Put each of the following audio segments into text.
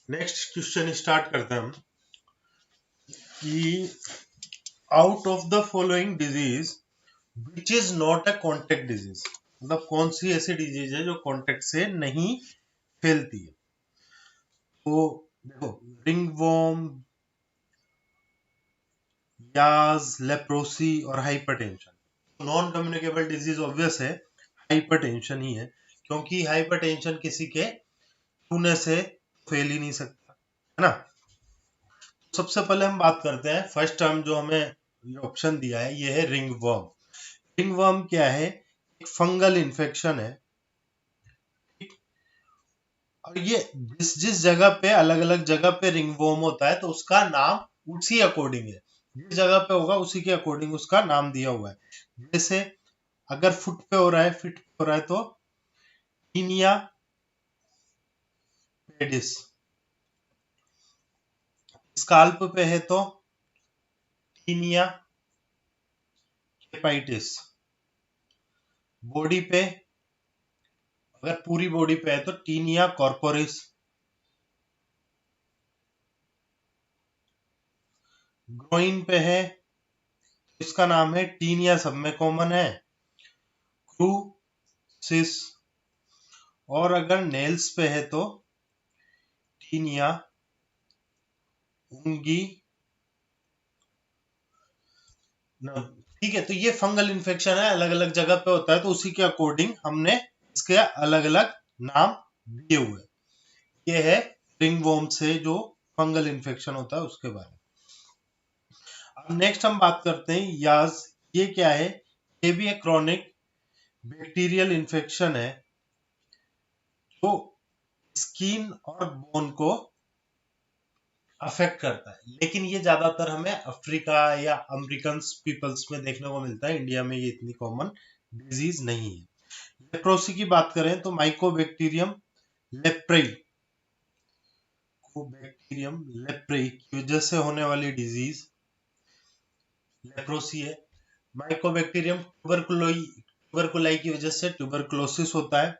Next question start करते हैं हम कि out of the following disease which is not a contact disease, मतलब कौन सी ऐसी डिजीज है जो कॉन्टेक्ट से नहीं फैलती है। तो देखो, रिंगवॉर्म, याज, लेप्रोसी और hypertension. Non communicable disease obvious है, हाइपरटेंशन ही है, क्योंकि हाइपरटेंशन किसी के छूने से फैल ही नहीं सकता, है ना। सबसे पहले हम बात करते हैं, फर्स्ट टर्म जो हमें ये ऑप्शन दिया है ये है रिंगवर्म। रिंगवर्म क्या है? एक फंगल इन्फेक्शन है, और ये जिस जिस जगह पे, अलग अलग जगह पे रिंगवर्म होता है तो उसका नाम उसी अकॉर्डिंग है, जिस जगह पे होगा उसी के अकॉर्डिंग उसका नाम दिया हुआ है। जैसे अगर फुट पे हो रहा है, फिट पे हो रहा है तो टीनिया पेडिस, स्काल्प पे है तो टीनिया हेपाइटिस, बॉडी पे, अगर पूरी बॉडी पे है तो टीनिया कॉर्पोरिस, ग्रोइन पे है तो इसका नाम है टीनिया, सब में कॉमन है, क्रूसिस, और अगर नेल्स पे है तो टीनिया उंगी। ठीक है, तो ये फंगल इन्फेक्शन है, अलग अलग जगह पे होता है तो उसी के अकॉर्डिंग हमने इसके अलग अलग नाम दिए हुए। ये है रिंगवॉर्म से जो फंगल इन्फेक्शन होता है उसके बारे में। अब नेक्स्ट हम बात करते हैं याज। ये क्या है? ये भी एक क्रॉनिक बैक्टीरियल इन्फेक्शन है जो स्किन और बोन को अफेक्ट करता है, लेकिन ये ज्यादातर हमें अफ्रीका या अमेरिकन पीपल्स में देखने को मिलता है, इंडिया में ये इतनी कॉमन डिजीज नहीं है। लेप्रोसी की बात करें तो माइकोबैक्टीरियम लेप्रेई, बैक्टीरियम लेप्रेई की वजह से होने वाली डिजीज लेप्रोसी है। माइकोबैक्टीरियम ट्यूबरकुलाई की वजह से ट्यूबरकुलोसिस होता है,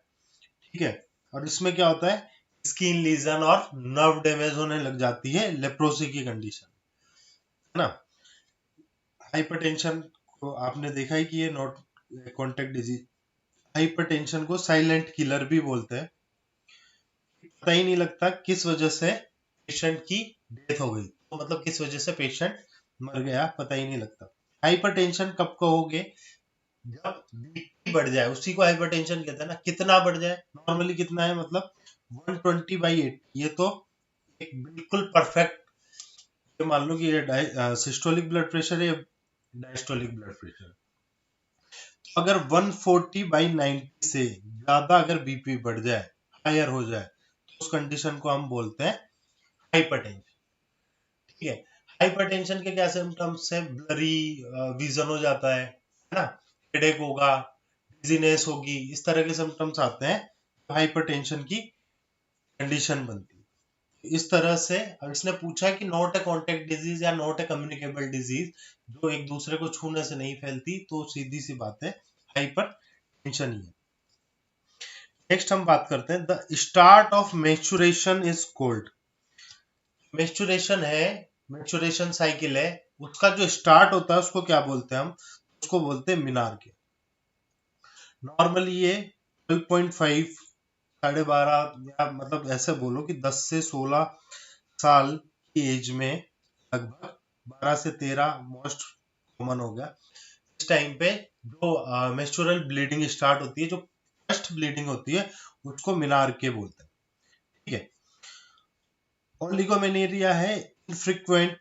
ठीक है। और इसमें क्या होता है? स्किन लीजन और नर्व डैमेज होने लग जाती है लेप्रोसी की कंडीशन, है ना। हाइपरटेंशन को आपने देखा ही कि ये नॉट कॉन्टेक्ट डिजीज। हाइपरटेंशन को साइलेंट किलर भी बोलते हैं, पता ही नहीं लगता किस वजह से पेशेंट की डेथ हो गई, तो मतलब किस वजह से पेशेंट मर गया पता ही नहीं लगता। हाइपरटेंशन कब कहोगे? जब बीपी बढ़ जाए, उसी को हाइपरटेंशन कहते हैं ना। कितना बढ़ जाए? नॉर्मली कितना है, मतलब 120/80। ये तो एक बिल्कुल परफेक्ट, ये मान लो कि ये सिस्टोलिक ब्लड प्रेशर है, डायस्टोलिक ब्लड प्रेशर। अगर 140/90 से ज्यादा अगर बीपी बढ़ जाए, हायर हो जाए, तो उस कंडीशन को हम बोलते हैं हाइपरटेंशन, ठीक है। हाइपरटेंशन के क्या सिम्टम्स है? ब्लरी विजन हो जाता है ना, हेडेक होगा, डिजीनेस होगी, इस तरह के सिम्टम्स आते हैं, हाइपरटेंशन की कंडीशन बनती है। इस तरह से अब इसने पूछा कि नॉट ए कॉन्टेक्ट डिजीज या नॉट ए कम्युनिकेबल डिजीज, जो एक दूसरे को छूने से नहीं फैलती, तो सीधी सी बात है हाइपर टेंशन ही है। नेक्स्ट हम बात करते हैं the start of maturation is cold. Maturation है, मेचुरेशन साइकिल है, उसका जो स्टार्ट होता है उसको क्या बोलते हैं हम? उसको बोलते हैं मीनार के। नॉर्मली ये 12.5, 12.5, या मतलब ऐसे बोलो कि 10 से 16 साल की एज में, लगभग 12 से 13 मोस्ट कॉमन हो गया। इस टाइम पे जो मेस्टुरल ब्लीडिंग स्टार्ट होती है, जो फर्स्ट ब्लीडिंग होती है, उसको मीनार के बोलते हैं, ठीक है। ओलिगोमेनिरिया है इनफ्रीक्वेंट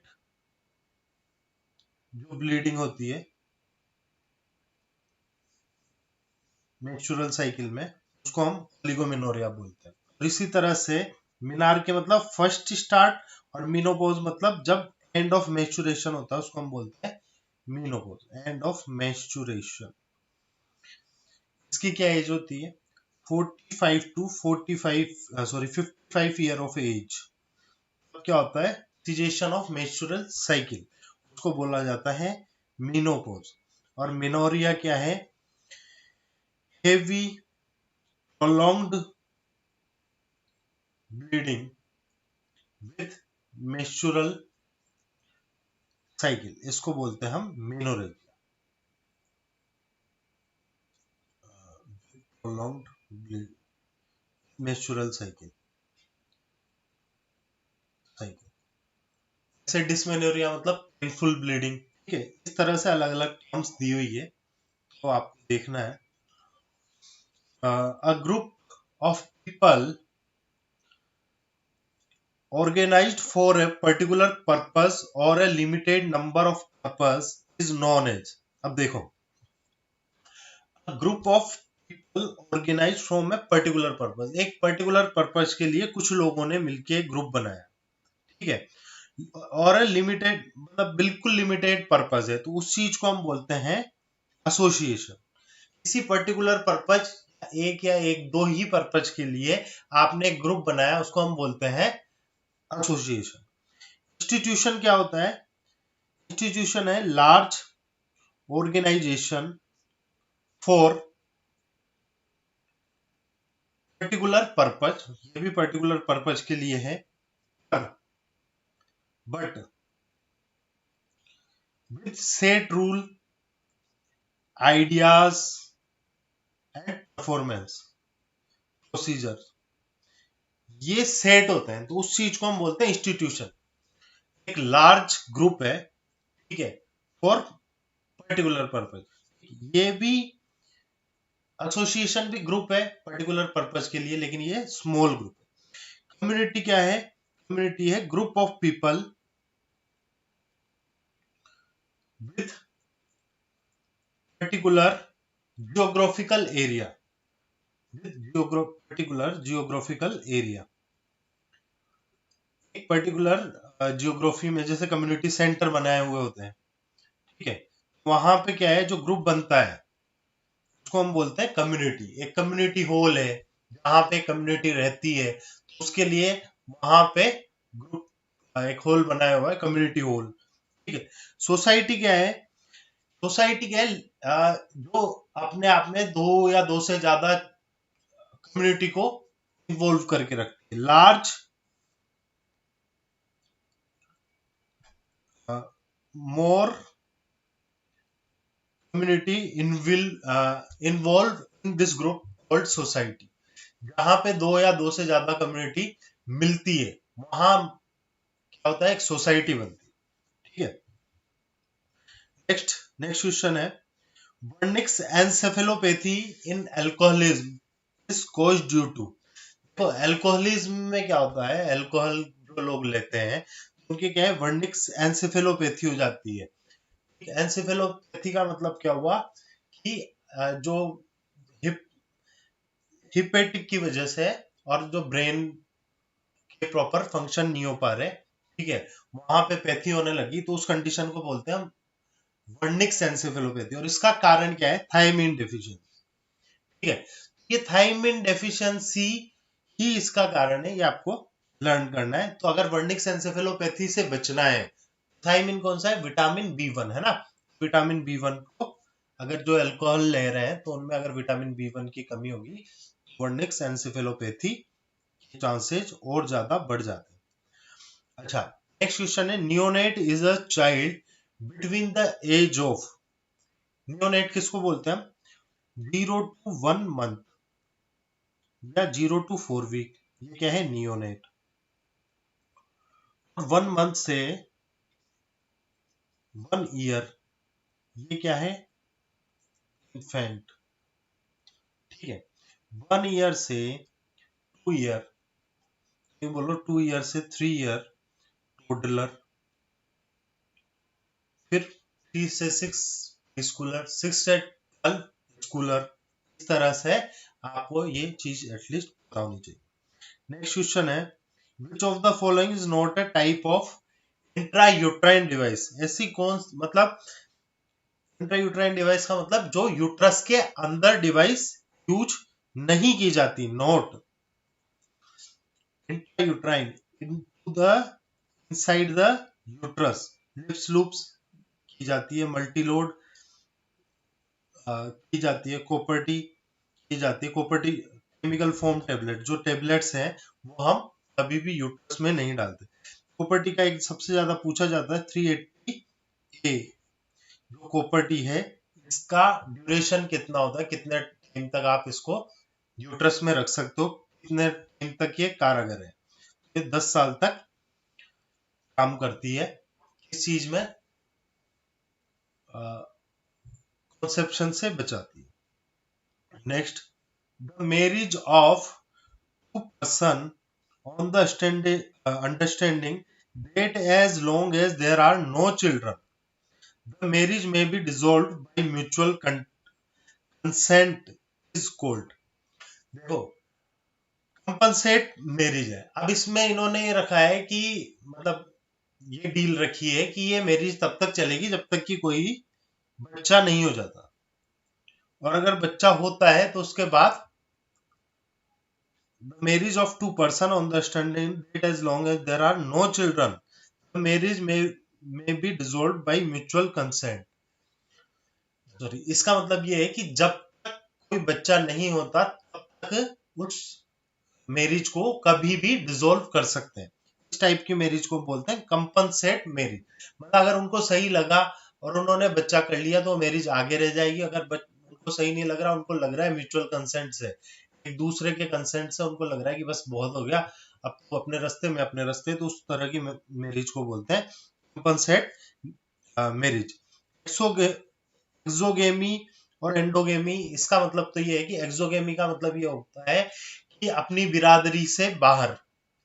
जो ब्लीडिंग होती है नेचुरल साइकिल में, उसको हम ओलिगोमेनोरिया बोलते हैं। और इसी तरह से मीनार के मतलब फर्स्ट स्टार्ट, और मीनोपोज मतलब जब एंड ऑफ मेचुरेशन होता है उसको हम बोलते हैं मीनोपोज, एंड ऑफ मेचुरेशन। इसकी क्या एज होती है? 45 टू 55 ईयर ऑफ एज। क्या होता है? सिजेशन ऑफ मेचुरल साइकिल, उसको बोला जाता है मीनोपोज। और मिनोरिया क्या है? heavy, prolonged bleeding with menstrual cycle, इसको बोलते हैं हम मेनोरेजिया, प्रोलॉन्ग्ड मेंस्ट्रुअल साइकिल। जैसे डिस्मेनोरिया मतलब पेनफुल ब्लीडिंग, ठीक है। इस तरह से अलग अलग टर्म्स दी हुई है, तो आपको देखना है। A group of people organized for a particular purpose or a limited number of purpose is known as। अब देखो, group of people organize from a particular purpose, एक पर्टिकुलर पर्पस के लिए कुछ लोगों ने मिलके ग्रुप बनाया, ठीक है। और लिमिटेड मतलब बिल्कुल लिमिटेड पर्पस है, तो उस चीज को हम बोलते हैं एसोसिएशन। किसी पर्टिकुलर पर्पस, एक या एक दो ही पर्पस के लिए आपने एक ग्रुप बनाया, उसको हम बोलते हैं एसोसिएशन। इंस्टीट्यूशन क्या होता है? इंस्टीट्यूशन है large organization for particular purpose, ये भी पर्टिकुलर पर्पस के लिए है, but with set rule ideas and performance procedure, ये सेट होते हैं, तो उस चीज को हम बोलते हैं इंस्टीट्यूशन। एक लार्ज ग्रुप है, ठीक है, फॉर पर्टिकुलर पर्पस। ये भी एसोसिएशन भी ग्रुप है पर्टिकुलर पर्पस के लिए, लेकिन ये स्मॉल ग्रुप है। कम्युनिटी क्या है? कम्युनिटी है group of people with particular geographical area, particular geographical area. एक पर्टिकुलर जियोग्राफी में जैसे कम्युनिटी सेंटर बनाए हुए होते हैं, ठीक है, वहां पे क्या है, जो ग्रुप बनता है उसको हम बोलते हैं कम्युनिटी। एक कम्युनिटी हॉल है जहां पे कम्युनिटी रहती है, तो उसके लिए वहां पे ग्रुप एक हॉल बनाया हुआ है, कम्युनिटी हॉल, ठीक है। सोसाइटी क्या है? सोसाइटी क्या है? जो अपने आप में दो या दो से ज्यादा कम्युनिटी को इन्वॉल्व करके रखती है। Large more community involve in this group called society. जहां पे दो या दो से ज्यादा कम्युनिटी मिलती है, वहां क्या होता है, एक सोसाइटी बनती है, ठीक है। नेक्स्ट क्वेश्चन है, Wernicke's encephalopathy in alcoholism is caused due to. तो अल्कोहलिज्म में क्या होता है, अल्कोहल जो लोग लेते हैं उनके क्या है, वर्निक्स एन्सेफेलोपैथी हो जाती है। एन्सेफेलोपैथी का मतलब क्या हुआ कि जो हिप हिपेटिक की वजह से और जो ब्रेन के प्रॉपर फंक्शन नहीं हो पा रहे, ठीक है, वहां पे पैथी होने लगी, तो उस कंडीशन को बोलते हैं हम वर्निक्स एन्सेफेलोपैथी। और इसका कारण क्या है? थायमिन डेफिशिएंसी, ठीक है। ये थायमिन डेफिशिएंसी ही इसका कारण है, ये आपको लर्न करना है। तो अगर वर्निक्स एन्सेफेलोपैथी से बचना है, थायमिन कौन सा है? विटामिन बी1 है ना। विटामिन बी1 को अगर जो अल्कोहल ले रहे हैं तो उनमें अगर विटामिन बी1 की कमी होगी, वर्निक्स एन्सेफेलोपैथी के चांसेस और ज्यादा बढ़ जाते हैं। अच्छा, नेक्स्ट क्वेश्चन है, neonate is a child between the age of. Neonate किसको बोलते हैं हम? 0 to 1 month या 0 to 4 week, ये क्या है? नियोनेट। 1 month से 1 year, ये क्या है? इन्फेंट, ठीक है। 1 year से 2 year, बोलो 2 year से 3 year टोडलर, फिर 3 से 6 स्कूलर, 6 से 12 स्कूलर। इस तरह से आपको ये चीज एटलीस्ट पता होनी चाहिए। नेक्स्ट क्वेश्चन है, which of the following is not a type of intrauterine device. ऐसी कौन, मतलब इंट्रायूट्राइन डिवाइस का मतलब जो यूट्रस के अंदर डिवाइस यूज नहीं की जाती, not intrauterine, into the inside the uterus. Lips loops की जाती है, मल्टीलोड की जाती है, कोपर्टी की जाती है। कोपर्टी केमिकल फॉर्म टेबलेट, जो टेबलेट्स हैं वो हम कभी भी यूट्रस में नहीं डालते। प्रॉपर्टी का एक सबसे ज्यादा पूछा जाता है 380A, जो प्रॉपर्टी है इसका ड्यूरेशन कितना होता है, कितने टाइम तक आप इसको यूट्रस में रख सकते हो, कितने टाइम तक ये कारगर है। ये 10 साल तक काम करती है इस चीज में, कंसेप्शन से बचाती है। Next, the marriage of two person on the understanding that as long as there are no children, the marriage may be dissolved by mutual consent is called। देखो, कंपनसेट मैरिज है। अब इसमें इन्होंने ये रखा है कि मतलब ये डील रखी है कि ये मैरिज तब तक चलेगी जब तक कि कोई बच्चा नहीं हो जाता, और अगर बच्चा होता है तो उसके बाद the marriage of two person on the understanding that as long as there are no children, the marriage may be dissolved by mutual consent। Sorry, इसका मतलब ये है कि जब तक कोई बच्चा नहीं होता तब तक उस मैरिज को कभी भी डिसॉल्व कर सकते हैं। इस टाइप की मैरिज को बोलते हैं कंपनसेट मैरिज। मतलब अगर उनको सही लगा और उन्होंने बच्चा कर लिया तो मैरिज आगे रह जाएगी, अगर उनको सही नहीं लग रहा, उनको लग रहा है म्यूचुअल कंसेंट से, एक दूसरे के कंसेंट से उनको लग रहा है कि बस बहुत हो गया, अब तो अपने रास्ते में अपने रास्ते, तो उस तरह की मैरिज को बोलते हैं कंपनसेट मैरिज। एक्सोगेमी और एंडोगेमी, इसका मतलब तो ये है कि एक्सोगेमी का मतलब ये होता है कि अपनी बिरादरी से बाहर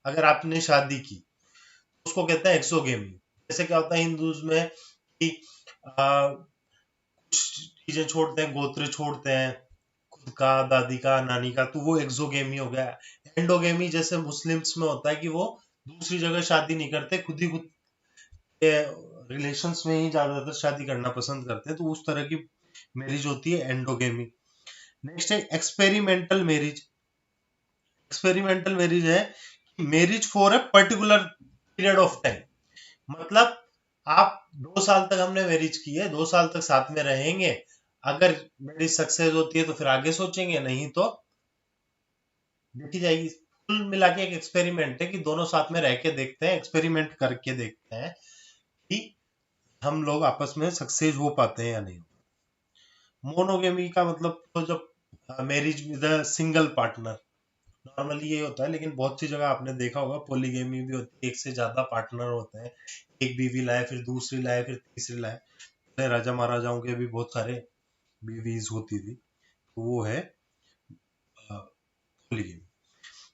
अगर आपने शादी की तो उसको कहते हैं एक्सोगेमी। जैसे क्या होता है हिंदूज में कि कुछ चीजें छोड़ते हैं, गोत्र छोड़ते हैं, खुद का, दादी का, नानी का, तो वो एक्सोगेमी हो गया। एंडोगेमी जैसे मुस्लिम्स में होता है कि वो दूसरी जगह शादी नहीं करते, खुद ही खुद के रिलेशंस में ही ज्यादातर शादी करना पसंद करते हैं, तो उस तरह की मैरिज होती है एंडोगेमी। नेक्स्ट है एक्सपेरिमेंटल मैरिज। एक्सपेरिमेंटल मैरिज है marriage for a particular period of time. मतलब आप 2 साल तक हमने मैरिज की है, 2 साल तक साथ में रहेंगे, अगर मैरिज सक्सेस होती है तो फिर आगे सोचेंगे, नहीं तो देखी जाएगी। कुल मिला के एक एक्सपेरिमेंट है कि दोनों साथ में रह के देखते हैं, एक्सपेरिमेंट करके देखते हैं कि हम लोग आपस में सक्सेस हो पाते हैं या नहीं। मोनोगेमी का मतलब तो जब marriage with a single partner, normally ये होता है, लेकिन बहुत सी जगह आपने देखा होगा पॉलीगेमी भी होती है, एक से ज्यादा पार्टनर होते हैं, एक बीवी लाए, फिर दूसरी लाए, फिर तीसरी लाए। पहले राजा महाराजाओं के भी बहुत सारे बीवीज होती थी, तो वो है polygamy.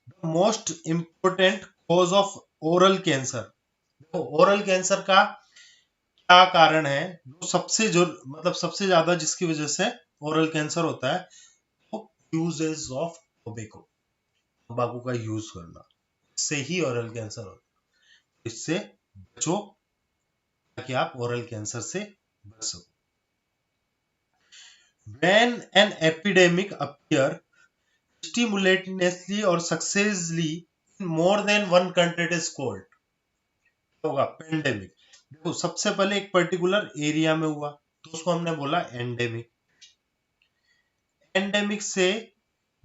The most important cause of oral cancer. देखो, ओरल कैंसर का क्या कारण है, जो सबसे ज्यादा जिसकी वजह से ओरल कैंसर होता है, वो यूजेस ऑफ टोबैको, तंबाकू का यूज करना, इससे ही ओरल कैंसर होता है। इससे बचो ताकि आप ओरल कैंसर से बच सको। When an epidemic appear simultaneously or successively in more than one country, it is called होगा पेंडेमिक। देखो, सबसे पहले एक पर्टिकुलर एरिया में हुआ तो उसको हमने बोला एंडेमिक। एंडेमिक से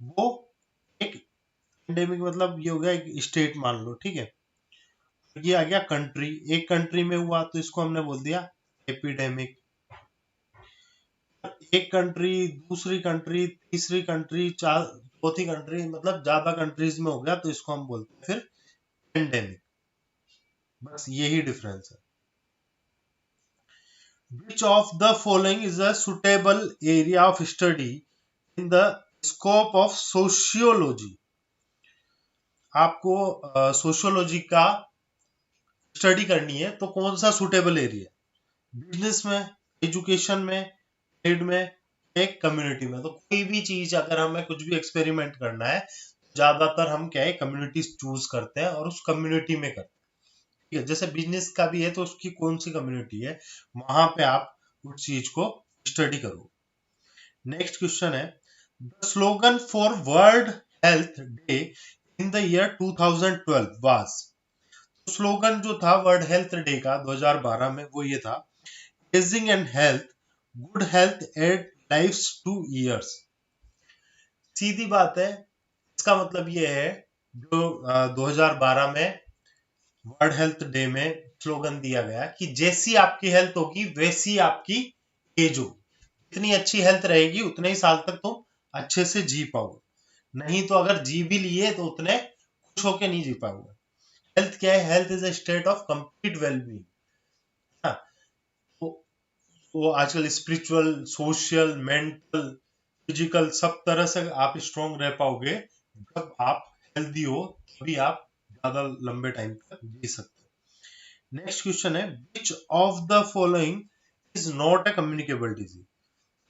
वो एक, एंडेमिक मतलब ये हो गया एक स्टेट मान लो, ठीक है। ये आ गया कंट्री, एक कंट्री में हुआ तो इसको हमने बोल दिया एपिडेमिक। एक कंट्री, दूसरी कंट्री, तीसरी कंट्री, चौथी कंट्री, मतलब ज्यादा कंट्रीज में हो गया तो इसको हम बोलते हैं फिर पेंडेमिक। बस यही डिफरेंस है। Which of the following is a suitable area of study in the scope of sociology? आपको सोशियोलॉजी का स्टडी करनी है तो कौन सा सुटेबल एरिया? बिजनेस में, एजुकेशन में, ट्रेड में, एक कम्युनिटी में। तो कोई भी चीज अगर हमें कुछ भी एक्सपेरिमेंट करना है, ज्यादातर हम क्या है कम्युनिटी चूज करते हैं और उस कम्युनिटी में करते हैं। ठीक है, जैसे बिजनेस का भी है तो उसकी कौन सी कम्युनिटी है, वहां पे आप उस चीज को स्टडी करो। नेक्स्ट क्वेश्चन है, the slogan for world health day in the year 2012 was. Slogan जो था वर्ल्ड हेल्थ डे का 2012 में, वो ये था, ageing and health, good health add life to years. सीधी बात है, इसका मतलब ये है जो 2012 में वर्ल्ड हेल्थ डे में स्लोगन दिया गया कि जैसी आपकी हेल्थ होगी वैसी आपकी एज होगी, इतनी अच्छी हेल्थ रहेगी उतने ही साल तक तुम अच्छे से जी पाओगे, नहीं तो अगर जी भी लिए तो उतने खुश होके नहीं जी पाओगे। हेल्थ क्या है? Health is a state of complete wellbeing. हाँ, तो आजकल स्पिरिचुअल, सोशल, मेंटल, फिजिकल सब तरह से आप स्ट्रांग रह पाओगे जब आप हेल्दी हो, तभी आप ज्यादा लंबे टाइम तक जी सकते हो। नेक्स्ट क्वेश्चन है, which of the following is not a communicable disease?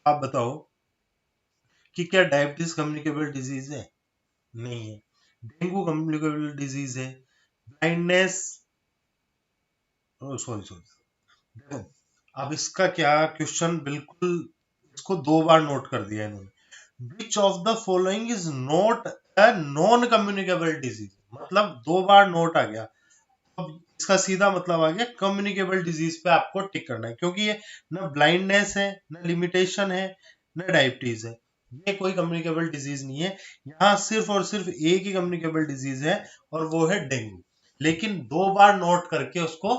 आप बताओ कि क्या डायबिटीज कम्युनिकेबल डिजीज है? नहीं है। डेंगू कम्युनिकेबल डिजीज है। ब्लाइंडनेस, सॉरी सॉरी, देखो अब इसका क्या क्वेश्चन, बिल्कुल इसको दो बार नोट कर दिया इन्होंने। विच of the following is not a non communicable disease, मतलब दो बार नोट आ गया। अब इसका सीधा मतलब आ गया कम्युनिकेबल डिजीज पे आपको टिक करना है, क्योंकि ये न ब्लाइंडनेस है, न लिमिटेशन है, न डायबिटीज है, ये कोई कम्युनिकेबल डिजीज नहीं है। यहाँ सिर्फ और सिर्फ एक ही कम्युनिकेबल डिजीज है और वो है डेंगू, लेकिन दो बार नोट करके उसको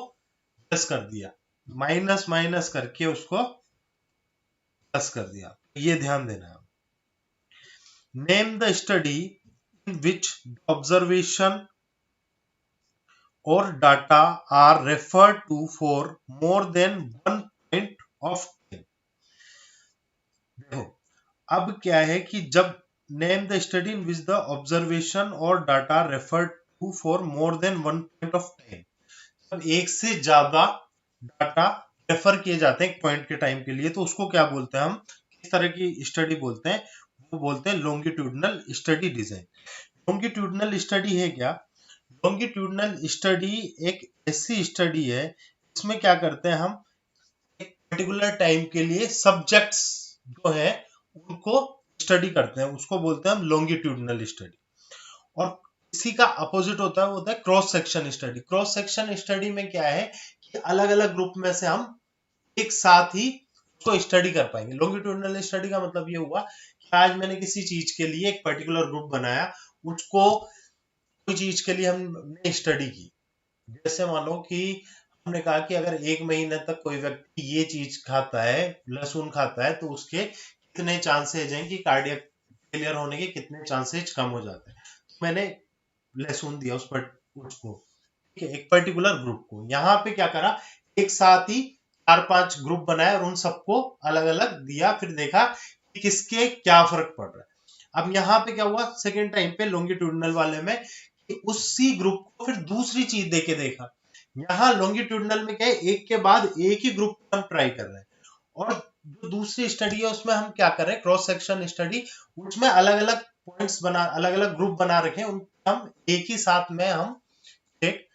प्लस कर दिया, माइनस माइनस करके उसको प्लस कर दिया, ये ध्यान देना है। Name the study in which observation और data are referred to for more than one point of time. देखो अब क्या है कि जब name the study in which the observation और data referred to for more than one point of time, जब एक से ज्यादा डाटा रेफर किए जाते हैं एक पॉइंट के टाइम के लिए, तो उसको क्या बोलते हैं हम, किस तरह की स्टडी बोलते हैं? वो बोलते हैं longitudinal study design. Longitudinal study है क्या? लॉन्गिट्यूडनल स्टडी एक ऐसी स्टडी है, इसमें क्या करते हैं हम, एक पर्टिकुलर टाइम के लिए सब्जेक्ट्स जो है उनको स्टडी करते हैं, उसको बोलते हैं हम लॉन्गिट्यूडनल स्टडी। और इसी का अपोजिट होता है, वो होता है cross section study. Cross section study में क्या है कि अलग अलग ग्रुप में से हम एक साथ ही उसको स्टडी कर पाएंगे। लॉन्गिट्यूडनल स्टडी का मतलब ये हुआ कि आज मैंने किसी चीज के लिए एक पर्टिकुलर ग्रुप बनाया, उसको कोई चीज के लिए हमने स्टडी की। जैसे मानो कि हमने कहा कि अगर एक महीने तक कोई व्यक्ति ये चीज खाता है, लहसुन खाता है, तो उसके कितने चांसेज हैं कि कार्डियक फेलियर होने के कितने चांसेज कम हो जाते हैं। तो मैंने लहसुन दिया उस पर उसको, ठीक है, एक पर्टिकुलर ग्रुप को। यहाँ पे क्या करा, एक साथ ही चार पांच ग्रुप बनाए और उन सबको अलग अलग दिया, फिर देखा कि किसके क्या फर्क पड़ रहा है। अब यहाँ पे क्या हुआ सेकेंड टाइम पे लॉन्गिट्यूडनल वाले में, कि उसी ग्रुप को फिर दूसरी चीज देके देखा। यहाँ लॉन्गिट्यूडनल में क्या है, एक के बाद एक ही ग्रुप हम ट्राई कर रहे हैं, और जो दूसरी स्टडी है उसमें हम क्या कर रहे हैं, क्रॉस सेक्शन स्टडी, उसमें अलग अलग पॉइंट्स बना, अलग अलग ग्रुप बना रखे हैं, उन हम एक ही साथ में हम चेक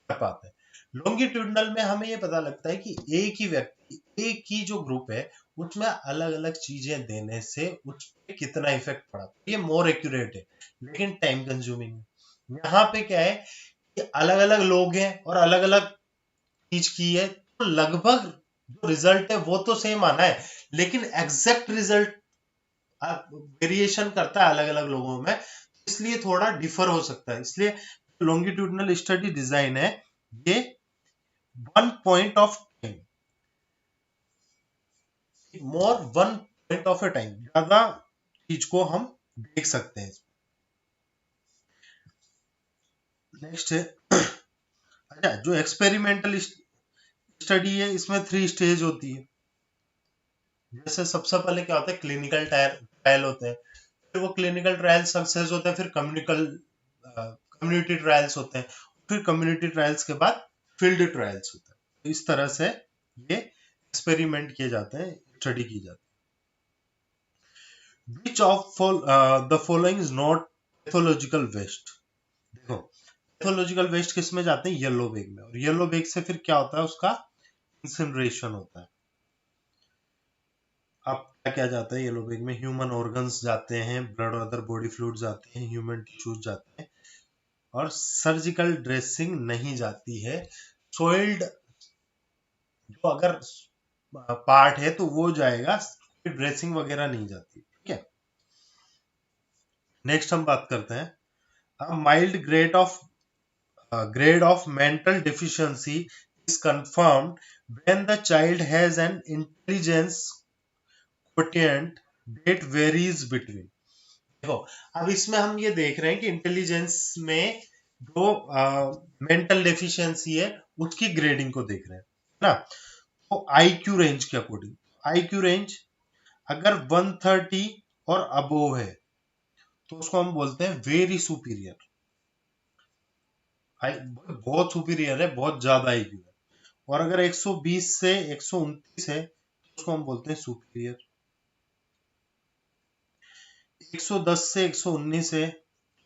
कर पाते हैं। लॉन्गिट्यूडनल में हमें ये पता लगता है कि एक ही व्यक्ति, एक ही जो ग्रुप है, उसमें अलग अलग चीजें देने से उस पर कितना इफेक्ट पड़ा, ये मोर एक्यूरेट है, लेकिन टाइम कंज्यूमिंग है। यहाँ पे क्या है कि अलग अलग लोग हैं और अलग अलग चीज की है, तो लगभग जो रिजल्ट है वो तो सेम आना है, लेकिन एग्जैक्ट रिजल्ट वेरिएशन करता है अलग अलग लोगों में, इसलिए थोड़ा डिफर हो सकता है। इसलिए लॉन्गिट्यूडनल स्टडी डिजाइन है ये one point of time, more one point of A time, ज्यादा चीज को हम देख सकते हैं। नेक्स्ट है, अच्छा, जो एक्सपेरिमेंटल स्टडी है इसमें 3 स्टेज होती है। जैसे सबसे पहले क्या होता है, क्लिनिकल ट्रायल होते हैं, फिर वो क्लिनिकल ट्रायल सक्सेस होते हैं, फिर कम्युनिटी ट्रायल्स होते हैं, फिर कम्युनिटी ट्रायल्स के बाद फील्ड ट्रायल्स होते हैं। तो इस तरह से ये एक्सपेरिमेंट किए जाते हैं, स्टडी की जाती है। Which of the following is not pathological waste? देखो पैथोलॉजिकल वेस्ट किस में जाते हैं, येलो बैग में, और येलो बैग से फिर क्या होता है, उसका इंसिनरेशन होता है। अब क्या क्या जाता है येलो बैग में, ह्यूमन ऑर्गन्स जाते हैं, ब्लड और अदर बॉडी फ्लूइड्स जाते हैं, ह्यूमन टिश्यूज जाते हैं, और सर्जिकल ड्रेसिंग नहीं जाती है। सोइल्ड जो अगर पार्ट है तो वो जाएगा, ड्रेसिंग वगैरह नहीं जाती, ठीक है। नेक्स्ट हम बात करते हैं mild grade of grade of mental deficiency is confirmed when the child has an intelligence quotient that varies between. देखो, अब इसमें हम ये देख रहे हैं कि इंटेलिजेंस में जो मेंटल डेफिशिएंसी है उसकी ग्रेडिंग को देख रहे हैं ना। तो आईक्यू रेंज के अकॉर्डिंग, आईक्यू रेंज अगर 130 और अबोव है तो उसको हम बोलते हैं वेरी सुपीरियर, बहुत सुपीरियर है, बहुत ज्यादा आईक्यू है। और अगर 120 से 129 है तो उसको हम बोलते हैं सुपीरियर। 110 से 119 है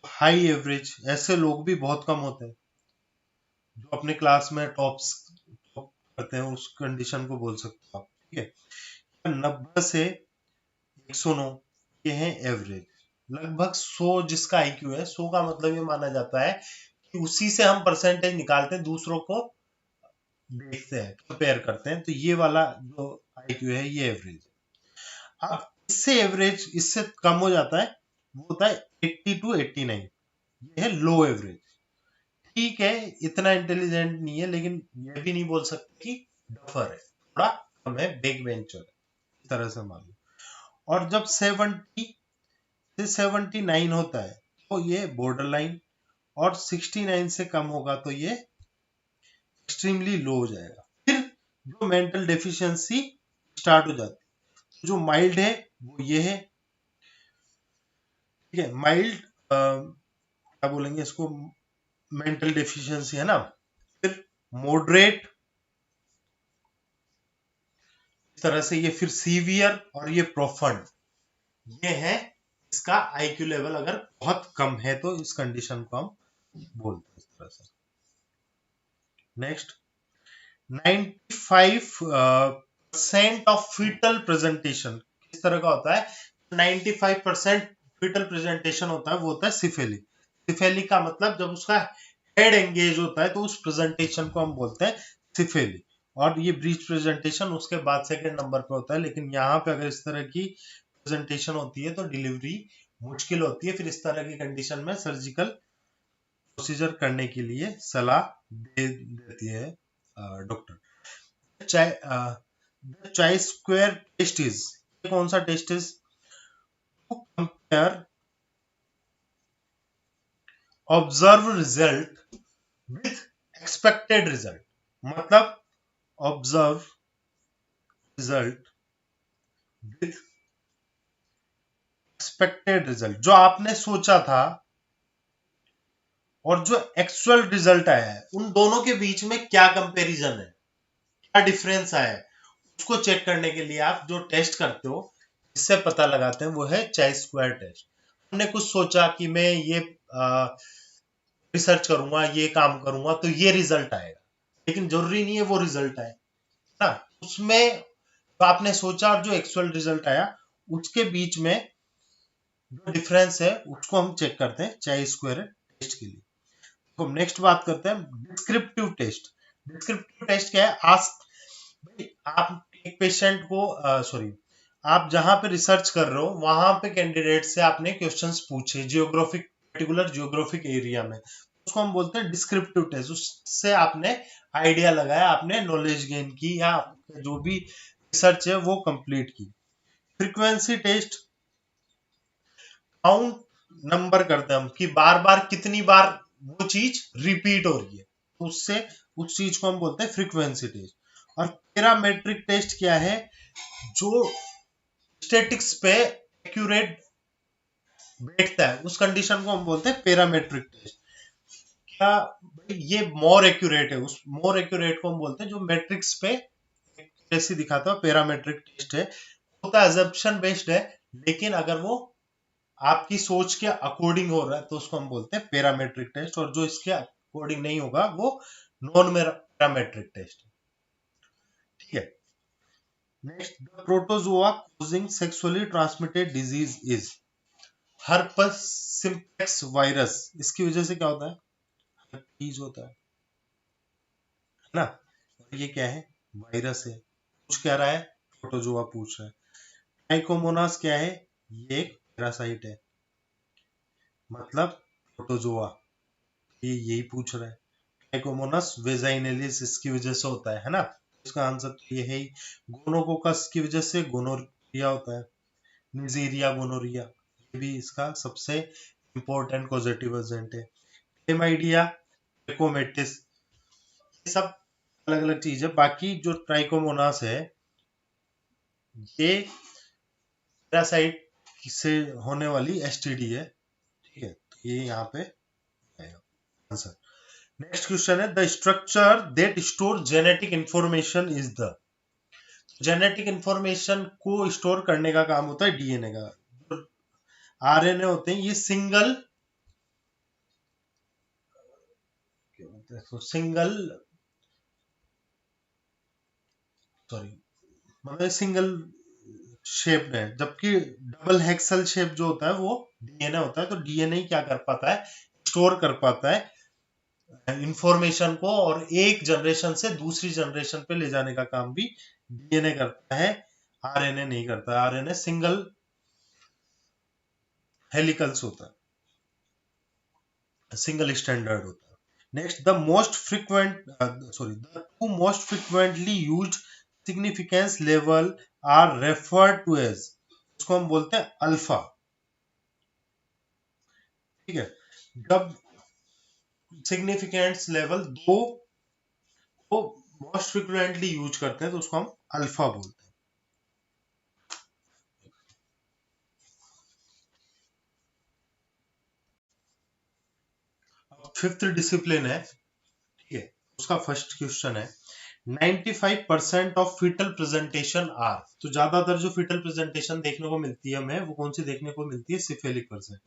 हाई एवरेज। ऐसे लोग भी बहुत कम होते हैं जो अपने क्लास में टॉप करते हैं, उस कंडीशन को बोल सकते हो आप, ठीक है। 90 से 109 ये है एवरेज। लगभग 100 जिसका आईक्यू है, 100 का मतलब ये माना जाता है कि उसी से हम परसेंटेज निकालते हैं, दूसरों को देखते हैं, कंपेयर करते हैं, तो ये वाला जो आईक्यू है ये एवरेज है। अब इससे एवरेज इससे कम हो जाता है, वो होता है 80 टू 89, ये है लो एवरेज। ठीक है, इतना इंटेलिजेंट नहीं है, लेकिन ये भी नहीं बोल सकते कि डफर है, थोड़ा कम है, बैक बेंचर है, इस तरह से मान लो। और जब 70 से 79 होता है तो ये बॉर्डर लाइन, और 69 से कम होगा तो ये एक्सट्रीमली लो हो जाएगा। फिर जो मेंटल डेफिशिएंसी स्टार्ट हो जाती है, जो माइल्ड है वो ये है, ठीक है। माइल्ड क्या बोलेंगे इसको, मेंटल डेफिशिएंसी है ना। फिर मॉडरेट, इस तरह से ये, फिर सीवियर, और ये प्रोफंड, ये है इसका आईक्यू लेवल अगर बहुत कम है तो इस कंडीशन को हम बोलते हैं इस तरह से। नेक्स्ट, 95% ऑफ फीटल प्रेजेंटेशन किस तरह का होता है? 95% फीटल प्रेजेंटेशन होता है वो होता है सिफेलिक। सिफेलिक का मतलब जब उसका हेड एंगेज होता है तो उस प्रेजेंटेशन को हम बोलते हैं सिफेलिक। और ये ब्रीच प्रेजेंटेशन उसके बाद सेकंड नंबर पे होता है। लेकिन यहाँ पे अगर इस तरह की प्रेजेंटेशन होती है तो डिलीवरी मुश्किल होती है, फिर इस तरह की कंडीशन में सर्जिकल प्रोसीजर करने के लिए सलाह देती है डॉक्टर। चाय स्क्वायर टेस्ट इज, कौन सा test is? To compare observe result with expected result. मतलब observe result with expected result, जो आपने सोचा था और जो एक्चुअल रिजल्ट आया है, उन दोनों के बीच में क्या कंपैरिजन है, क्या डिफरेंस आया है, उसको चेक करने के लिए आप जो टेस्ट करते हो, इससे पता लगाते हैं, वो है चाय स्क्वायर टेस्ट। हमने कुछ सोचा कि मैं ये रिसर्च करूंगा, ये काम करूंगा तो ये रिजल्ट आएगा, लेकिन जरूरी नहीं है वो रिजल्ट आए ना। उसमें जो आपने सोचा और जो एक्चुअल रिजल्ट आया उसके बीच में जो डिफरेंस है उसको हम चेक करते हैं चाय स्क्वायर टेस्ट के लिए। तो नेक्स्ट बात करते हैं डिस्क्रिप्टिव टेस्ट। डिस्क्रिप्टिव टेस्ट क्या है? भाई आप एक पेशेंट को सॉरी, आप जहां पे रिसर्च कर रहे हो वहां पे कैंडिडेट से आपने क्वेश्चंस पूछे जियोग्राफिक, पर्टिकुलर जियोग्राफिक एरिया में, उसको हम बोलते हैं डिस्क्रिप्टिव टेस्ट। उससे आपने आइडिया लगाया, आपने नॉलेज गेन की, या जो भी रिसर्च है वो कंप्लीट की। फ्रीक्वेंसी टेस्ट, काउंट नंबर करते हैं हम कि बार बार कितनी बार वो चीज रिपीट हो रही है, तो उससे उस चीज को हम बोलते हैं फ्रीक्वेंसी टेस्ट। और पैरामेट्रिक टेस्ट क्या है? जो स्टैटिक्स पे एक्यूरेट बैठता है उस कंडीशन को हम बोलते हैं पैरामेट्रिक टेस्ट। क्या ये मोर एक्यूरेट है? उस मोर एक्यूरेट को हम बोलते हैं जो मैट्रिक्स पे एक्यूरेसी दिखाता है, पैरामेट्रिक टेस्ट है। होता अजम्पशन बेस्ड है, लेकिन अगर वो आपकी सोच के अकॉर्डिंग हो रहा है तो उसको हम बोलते हैं पैरामेट्रिक टेस्ट, और जो इसके अकॉर्डिंग नहीं होगा वो नॉन पैरामेट्रिक टेस्ट, ठीक है। Next, the protozoa causing sexually transmitted disease is herpes simplex virus. इसकी वजह से क्या होता है? हर्पीज होता है ना। और ये क्या है? वायरस है। पूछ क्या रहा है? प्रोटोजोआ पूछ रहा है। ट्राइकोमोनास क्या है? ये एक पैरासाइट है, मतलब प्रोटोजोआ, ये यही पूछ रहा है। ट्राइकोमोनास वेजाइनलिस इसकी वजह से होता है ना। इसका आंसर तो ये है ही। गोनोकोकस की वजह से गोनोरिया होता है, निजीरिया गोनोरिया, ये भी इसका सबसे इंपॉर्टेंट कॉजेटिव एजेंट है। क्लेमाइडिया, ट्राइकोमेटिस, ये सब अलग अलग चीज है। बाकी जो ट्राइकोमोनास है ये पैरासाइट से होने वाली एसटीडी है, ठीक है, तो ये यहाँ पे आएगा आंसर। नेक्स्ट क्वेश्चन है the structure that store genetic information is the. Genetic information को स्टोर करने का काम होता है डीएनए का। आरएनए होते हैं ये सिंगल सिंगल सॉरी मतलब सिंगल शेप्ड है, जबकि डबल हेक्सल शेप जो होता है वो डीएनए होता है। तो डीएनए क्या कर पाता है, स्टोर कर पाता है इंफॉर्मेशन को, और एक जनरेशन से दूसरी जनरेशन पे ले जाने का काम भी डीएनए करता है, आरएनए नहीं करता। आरएनए सिंगल हेलिकल्स होता है, सिंगल स्टैंडर्ड होता है। Next the most frequent sorry the two most frequently used significance level are referred to as, इसको हम बोलते हैं अल्फा, ठीक है। जब सिग्निफिकेंस लेवल दो को मोस्ट फ्रीक्वेंटली यूज करते हैं तो उसको हम अल्फा बोलते हैं। अब फिफ्थ डिसिप्लिन है, ठीक है, उसका फर्स्ट क्वेश्चन है 95% ऑफ फीटल प्रेजेंटेशन आर। तो ज्यादातर जो फीटल प्रेजेंटेशन देखने को मिलती है हमें वो कौन सी देखने को मिलती है, सिफेलिक प्रेजेंट।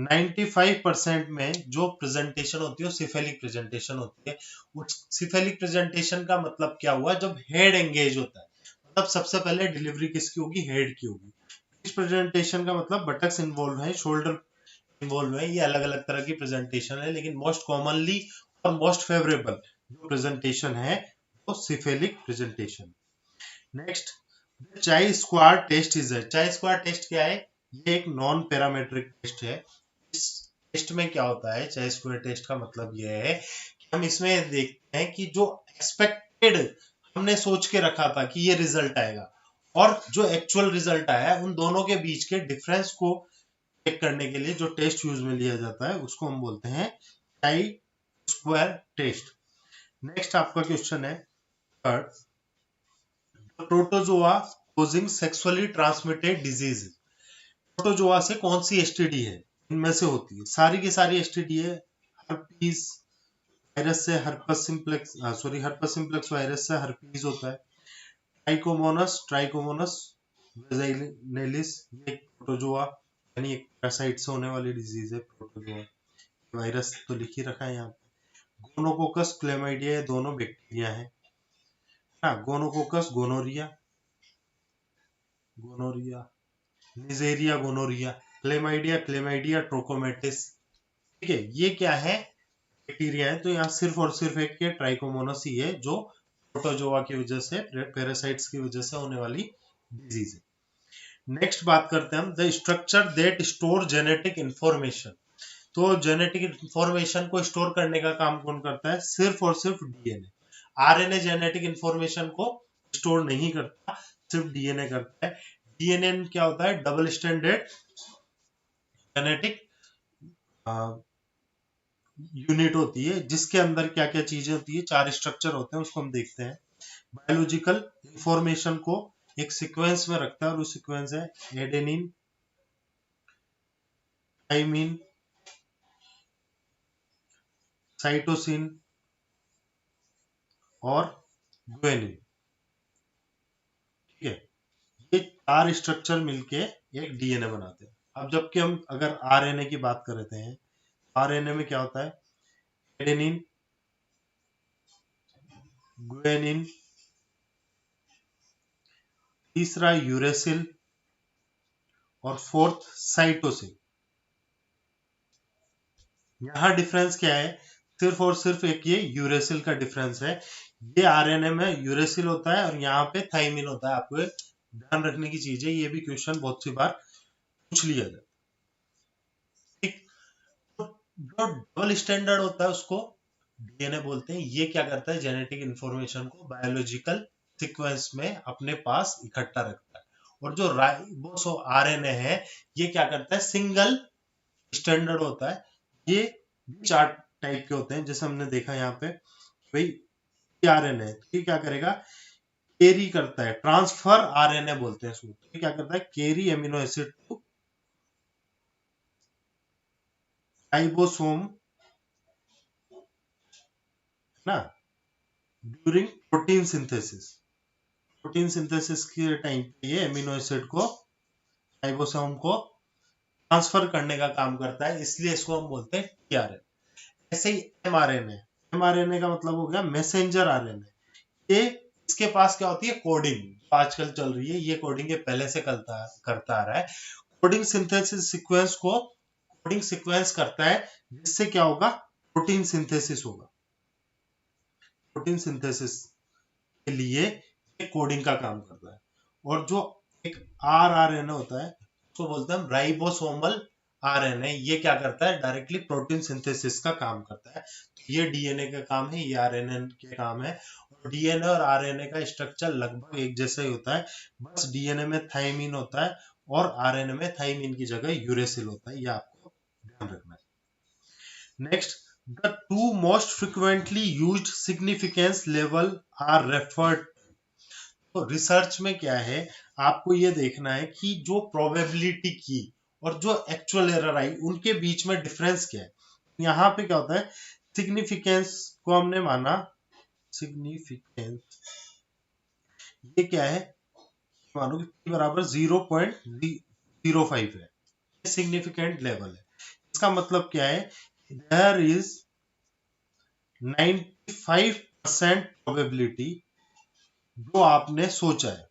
95% में जो प्रेजेंटेशन होती है वो सिफेलिक प्रेजेंटेशन होती है। उस सिफेलिक प्रेजेंटेशन का मतलब क्या हुआ, जब हेड एंगेज होता है, मतलब सबसे पहले डिलीवरी किसकी होगी, हेड की होगी। इस प्रेजेंटेशन का मतलब बटक्स इन्वॉल्व है, शोल्डर इन्वॉल्व है, ये अलग अलग तरह की प्रेजेंटेशन है, लेकिन मोस्ट कॉमनली और मोस्ट फेवरेबल जो प्रेजेंटेशन है वो सिफेलिक प्रेजेंटेशन। नेक्स्ट चाई स्क्वाड टेस्ट इज है। चाई स्क्वाड टेस्ट क्या है, ये एक नॉन पैरामेट्रिक टेस्ट है। इस टेस्ट में क्या होता है, चाई स्क्वाड टेस्ट का मतलब ये है कि हम इसमें देखते हैं कि जो एक्सपेक्टेड हमने सोच के रखा था कि ये रिजल्ट आएगा और जो एक्चुअल रिजल्ट आया उन दोनों के बीच के डिफरेंस को चेक करने के लिए जो टेस्ट यूज में लिया जाता है उसको हम बोलते हैं चाई स्क्वायर टेस्ट। नेक्स्ट आपका क्वेश्चन है third, protozoa causing sexually transmitted disease. Protozoa से कौन सी एसटीडी है, इनमें से होती है, सारी की सारी एसटीडी है। हर्पीस वायरस से हर्पस सिंप्लेक्स वायरस से हर्पीस होता है। ट्राइकोमोनस वेजाइनलिस, ये प्रोटोजोआ यानी एक पैरासाइट से होने वाली डिजीज है प्रोटोजोआ। वायरस तो लिख ही रखा है यहाँ पे। गोनोकोकस क्लेमाइडिया, ये दोनों बैक्टीरिया है। हाँ, gonococcus gonorrhoea, gonorrhoea Neisseria gonorrhoea, chlamydia trachomatis, ठीक है। ये क्या है, बैक्टीरिया है। तो यहाँ सिर्फ और सिर्फ एक के ट्राइकोमोनस ही है जो प्रोटोजोआ की वजह से, पैरासाइट्स की वजह से होने वाली डिजीज है। नेक्स्ट बात करते हैं हम the structure that store genetic information. तो जेनेटिक इंफॉर्मेशन को स्टोर करने का काम कौन करता है, सिर्फ और सिर्फ डीएनए। आरएनए जेनेटिक इंफॉर्मेशन को स्टोर नहीं करता, सिर्फ डीएनए करता है। डीएनए क्या होता है, डबल स्टैंडर्ड जेनेटिक यूनिट होती है, जिसके अंदर क्या क्या चीजें होती है, चार स्ट्रक्चर होते हैं, उसको हम देखते हैं। बायोलॉजिकल इंफॉर्मेशन को एक सीक्वेंस में रखता है और वो सीक्वेंस है एडेनिन, थाइमिन, साइटोसिन और ग्वानिन, ठीक है। ये चार स्ट्रक्चर मिलके एक डीएनए बनाते हैं। अब जबकि हम अगर आरएनए की बात करते हैं, आरएनए में क्या होता है, एडेनिन, ग्वानिन, तीसरा यूरेसिल और फोर्थ साइटोसिन। यहाँ डिफरेंस क्या है, सिर्फ और सिर्फ एक ये यूरेसिल का डिफरेंस है। ये आरएनए में यूरेसिल होता है और यहाँ पे थाइमिन होता है। आपको ध्यान रखने की चीज है, ये भी क्वेश्चन बहुत सी बार पूछ लिया जाता है। ठीक, जो डबल स्टैंडर्ड होता है उसको डीएनए बोलते हैं। ये क्या करता है, जेनेटिक इंफॉर्मेशन को बायोलॉजिकल सीक्वेंस में अपने पास इकट्ठा रखता है। और जो राइबोस आरएनए है, ये क्या करता है, सिंगल स्टैंडर्ड होता है। ये 4 टाइप के होते हैं, जैसे हमने देखा यहाँ पे भाई आरएनए, ये क्या करेगा, कैरी करता है, ट्रांसफर आरएनए बोलते हैं इसको। ये क्या करता है, carry amino acid to ribosome ना during protein synthesis. Protein synthesis के टाइम पे ये एमिनो एसिड को राइबोसोम को ट्रांसफर करने का काम करता है, इसलिए इसको हम बोलते हैं टीआरएनए। ऐसे ही एमआरएनए, एमआरएनए का मतलब हो गया मैसेंजर आरएनए। ये इसके पास क्या होती है, कोडिंग आजकल चल रही है, ये कोडिंग ये पहले से करता आ रहा है। कोडिंग सिंथेसिस सीक्वेंस को कोडिंग सीक्वेंस करता है, जिससे क्या होगा, प्रोटीन सिंथेसिस होगा। प्रोटीन सिंथेसिस के लिए ये कोडिंग का काम करता है। और जो एक आरएनए होता है, उसको बोलते हैं राइबोसोमल आरएनए। ये क्या करता है, डायरेक्टली प्रोटीन सिंथेसिस का काम करता है। ये डीएनए का काम है, ये आरएनए के काम है। और डीएनए और आरएनए का स्ट्रक्चर लगभग एक जैसा ही होता है, बस डीएनए में थाइमिन होता है और आरएनए में थाइमिन की जगह यूरेसिल होता है। ये आपको ध्यान रखना है। Next, the two most frequently used significance level are referred। तो रिसर्च में क्या है, आपको ये देखना है कि जो प्रोबेबिलिटी की और जो एक्चुअल एरर आई, उनके बीच में डिफरेंस क्या है। यहाँ पे क्या होता है, सिग्निफिकेंस को हमने माना, सिग्निफिकेंस ये क्या है, मानो कि p बराबर 0.05 है, सिग्निफिकेंट लेवल है। इसका मतलब क्या है, देयर इज 95% प्रोबेबिलिटी जो आपने सोचा है,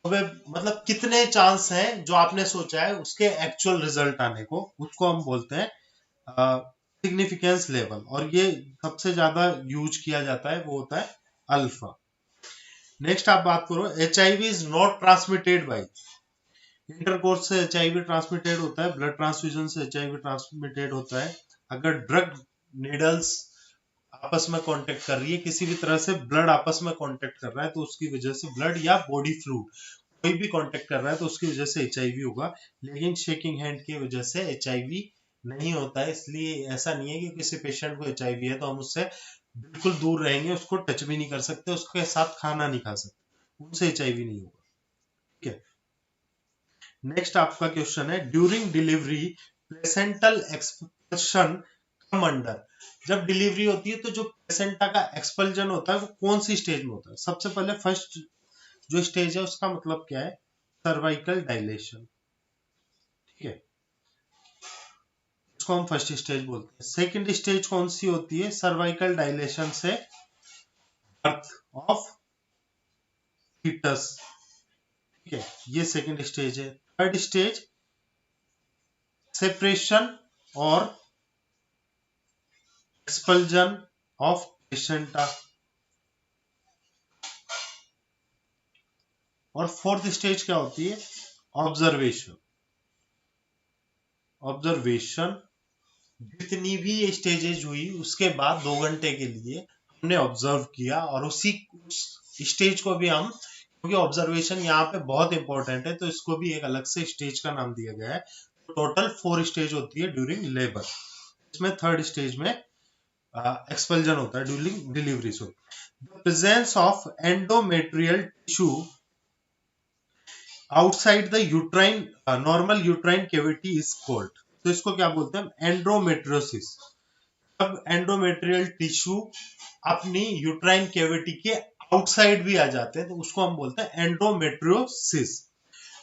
मतलब कितने चांस हैं जो आपने सोचा है उसके एक्चुअल रिजल्ट आने को, उसको हम बोलते हैं सिग्निफिकेंस लेवल। और ये सबसे ज्यादा यूज किया जाता है, वो होता है अल्फा। नेक्स्ट आप बात करो, HIV is not transmitted by, intercourse से HIV ट्रांसमिटेड होता है, ब्लड ट्रांसफ्यूजन से HIV ट्रांसमिटेड होता है। अगर ड्रग नीडल्स आपस में कांटेक्ट कर रही है, किसी भी तरह से ब्लड आपस में कांटेक्ट कर रहा है, तो उसकी वजह से ब्लड या बॉडी फ्लूइड कोई भी कांटेक्ट कर रहा है तो उसकी वजह से HIV होगा। लेकिन शेकिंग हैंड की वजह से HIV नहीं होता है। इसलिए ऐसा नहीं है कि किसी पेशेंट को HIV है तो हम उससे बिल्कुल दूर रहेंगे, उसको टच भी नहीं कर सकते, उसके साथ खाना नहीं खा सकते, उनसे HIV नहीं होगा। ठीक है। नेक्स्ट आपका क्वेश्चन है, during delivery placental expulsion come under. जब डिलीवरी होती है तो जो प्लेसेंटा का एक्सपल्जन होता है वो कौन सी स्टेज में होता है। सबसे पहले फर्स्ट जो स्टेज है उसका मतलब क्या है, सर्वाइकल डायलेशन। ठीक है, इसको हम फर्स्ट स्टेज बोलते हैं। सेकंड स्टेज कौन सी होती है, सर्वाइकल डायलेशन से बर्थ ऑफ फीटस। ठीक है, ये सेकंड स्टेज है। थर्ड स्टेज सेपरेशन और एक्सपल्जन ऑफ प्लेसेंटा। और फोर्थ स्टेज क्या होती है, ऑब्जर्वेशन। ऑब्जर्वेशन जितनी भी स्टेजेज हुई उसके बाद 2 घंटे के लिए हमने ऑब्जर्व किया, और उसी स्टेज को भी हम, क्योंकि ऑब्जर्वेशन यहाँ पे बहुत इंपॉर्टेंट है तो इसको भी एक अलग से स्टेज का नाम दिया गया है। टोटल 4 स्टेज होती है ड्यूरिंग लेबर। इसमें थर्ड स्टेज में एक्सपल्जन होता है during delivery. So the presence of endometrial tissue outside the uterine normal uterine cavity is called. तो इसको क्या बोलते हैं, एंड्रोमेट्रियोसिस। अब एंडोमेट्रियल टिश्यू अपनी यूट्राइन कैविटी के आउटसाइड भी आ जाते हैं तो उसको हम बोलते हैं endometriosis.